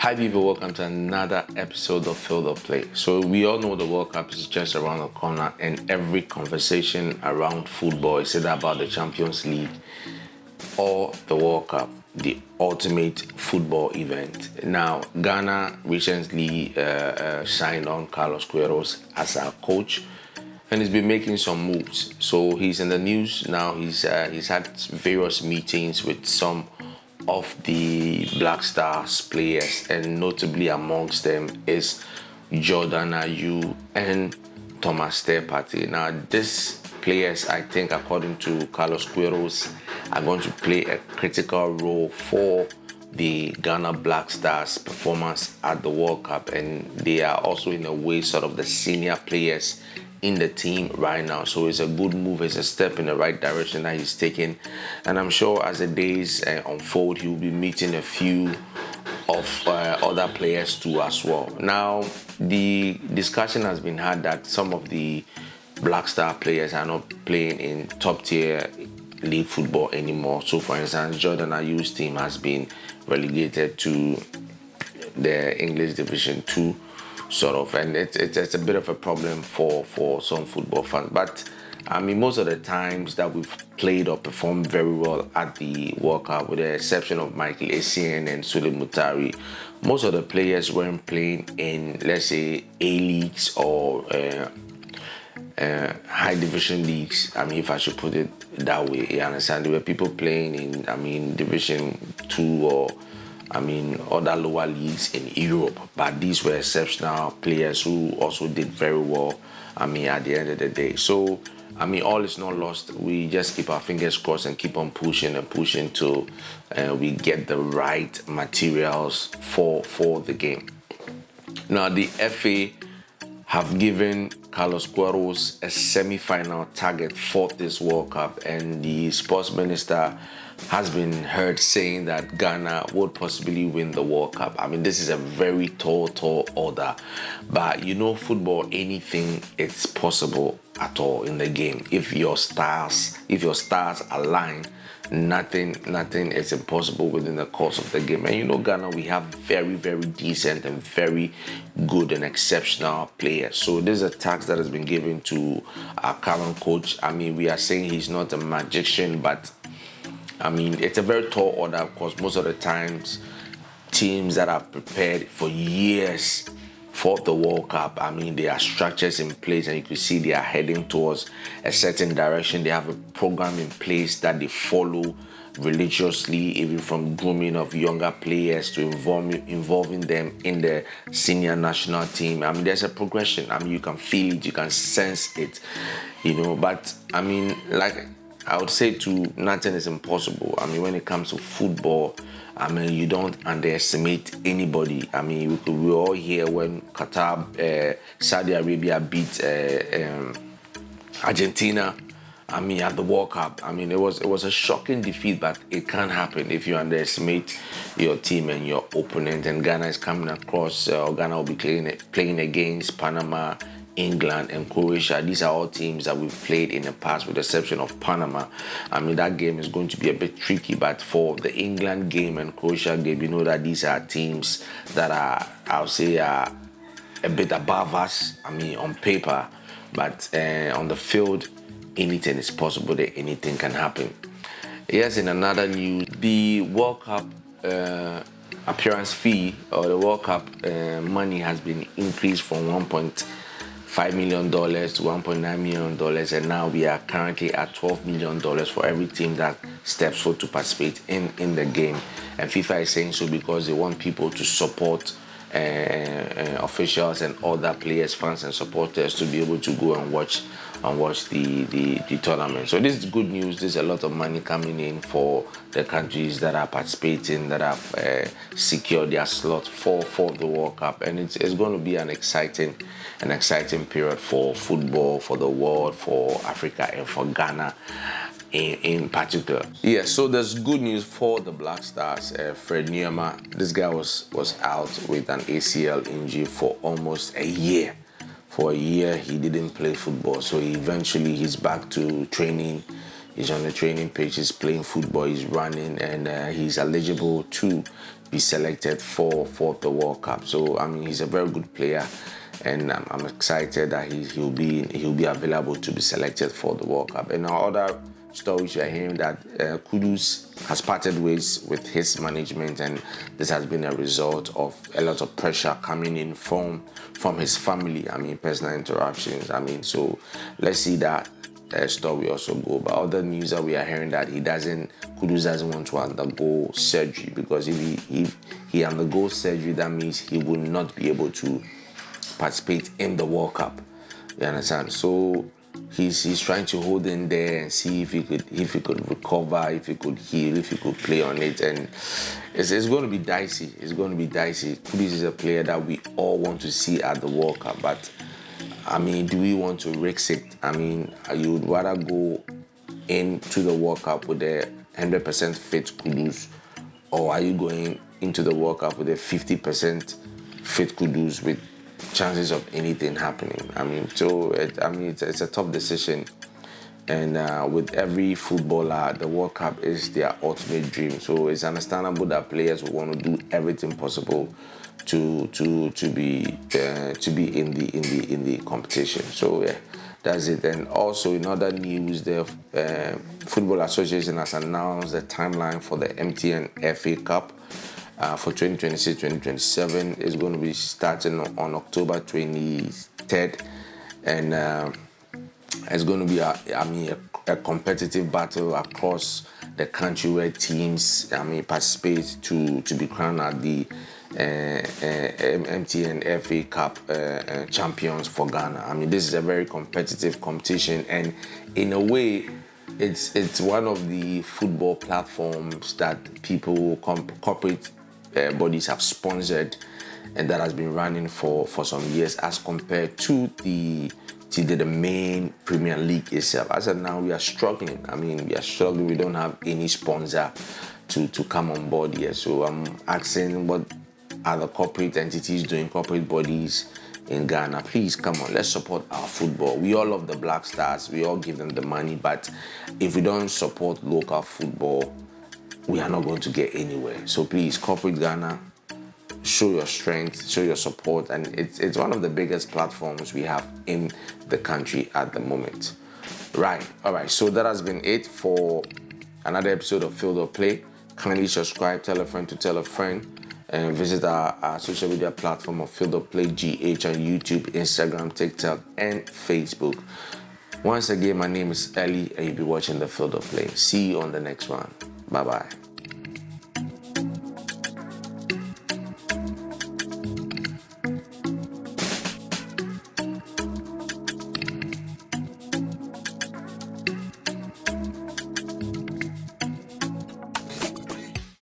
Hi people, welcome to another episode of Field of Play. So we all know the World Cup is just around the corner, and every conversation around football is either about the Champions League or the World Cup, the ultimate football event. Now, Ghana recently signed on Carlos Queiroz as our coach, and he's been making some moves. So he's in the news now. He's had various meetings with some of the Black Stars players, and notably amongst them is Ayew and Partey. Now, these players, I think, according to Carlos Queiroz, are going to play a critical role for the Ghana Black Stars performance at the World Cup, and they are also in a way sort of the senior players in the team right now. So it's a good move, it's a step in the right direction that he's taking, and I'm sure as the days unfold, he will be meeting a few of other players too as well. Now, the discussion has been had that some of the Black Star players are not playing in top tier league football anymore. So for instance, Ayew's team has been relegated to the English Division 2 sort of, and it's a bit of a problem for some football fans. But I mean, most of the times that we've played or performed very well at the World Cup, with the exception of Michael Essien and Sule Mutari, most of the players weren't playing in, let's say, A leagues or high division leagues. I mean, if I should put it that way, you understand? There were people playing in, I mean, Division 2 or other lower leagues in Europe, but these were exceptional players who also did very well, I mean, at the end of the day. So, I mean, all is not lost. We just keep our fingers crossed and keep on pushing and pushing till we get the right materials for the game. Now, the FA have given Carlos Queiroz a semi-final target for this World Cup, and the sports minister has been heard saying that Ghana would possibly win the World Cup. I mean, this is a very tall order, but you know, football, anything is possible at all in the game. If your stars align, nothing is impossible within the course of the game. And you know, Ghana, we have very, very decent and very good and exceptional players. So this is a task that has been given to our current coach. I mean, we are saying he's not a magician, but I mean, it's a very tall order, because most of the times teams that are prepared for years for the World Cup, I mean, there are structures in place, and you can see they are heading towards a certain direction. They have a program in place that they follow religiously, even from grooming of younger players to involving them in the senior national team. I mean, there's a progression. I mean, you can feel it, you can sense it, you know. But I mean, like I would say too, nothing is impossible. I mean, when it comes to football, I mean, you don't underestimate anybody. I mean, we all hear when Qatar, Saudi Arabia beat Argentina, I mean, at the World Cup. I mean, it was a shocking defeat, but it can happen if you underestimate your team and your opponent. And Ghana is coming across, Ghana will be playing against Panama, England and Croatia. These are all teams that we've played in the past, with the exception of Panama. I mean, that game is going to be a bit tricky, but for the England game and Croatia game, you know that these are teams that are, I'll say, a bit above us, I mean, on paper, but on the field, anything is possible, that anything can happen. Yes, in another news, the World Cup appearance fee, or the World Cup money, has been increased from $1.5 million to $1.9 million, and now we are currently at $12 million for every team that steps forward to participate in the game. And FIFA is saying so because they want people to support officials and other players, fans and supporters to be able to go and watch the tournament. So this is good news. There's a lot of money coming in for the countries that are participating, that have secured their slot for the World Cup, and it's going to be an exciting period for football, for the world, for Africa, and for Ghana in particular. Yeah, so there's good news for the Black Stars. Fred Nuamah, this guy was out with an ACL injury for almost a year. For a year, he didn't play football, so he's back to training, He's on the training pitch, he's playing football, he's running, and he's eligible to be selected for the World Cup. So I mean, he's a very good player, and I'm excited that he'll be available to be selected for the World Cup. And other stories we are hearing that Kudus has parted ways with his management, and this has been a result of a lot of pressure coming in from his family. I mean, personal interruptions. I mean, so let's see that story also go. But other news that we are hearing that Kudus doesn't want to undergo surgery, because if he undergoes surgery, that means he will not be able to participate in the World Cup. You understand? So he's trying to hold in there and see if he could recover, if he could heal, if he could play on it. And it's going to be dicey. It's going to be dicey. Kudus is a player that we all want to see at the World Cup, but I mean, do we want to risk it? I mean, you would rather go into the World Cup with a 100% fit Kudus, or are you going into the World Cup with a 50% fit Kudus with chances of anything happening? I mean, so it's a tough decision, and with every footballer, the World Cup is their ultimate dream. So it's understandable that players will want to do everything possible to be in the competition. So yeah, that's it. And also in other news, the Football Association has announced the timeline for the MTN FA Cup for 2026-2027. Is going to be starting on October 23rd, and it's going to be a competitive battle across the country where teams participate to be crowned at the MTN FA Cup champions for Ghana. I mean, this is a very competitive competition, and in a way, it's one of the football platforms that people, corporate bodies have sponsored, and that has been running for some years, as compared to the main Premier League itself. As of now, we are struggling. I mean, we are struggling. We don't have any sponsor to come on board here. So I'm asking, what are the corporate entities doing, corporate bodies in Ghana? Please come on, let's support our football. We all love the Black Stars, we all give them the money, but if we don't support local football, we are not going to get anywhere. So please, corporate Ghana, show your strength, show your support, and it's one of the biggest platforms we have in the country at the moment. Right, all right, so that has been it for another episode of Field of Play. Kindly subscribe, tell a friend to tell a friend, and visit our social media platform of Field of Play GH on YouTube, Instagram, TikTok, and Facebook. Once again, my name is Ellie, and you'll be watching the Field of Play. See you on the next one. Bye-bye.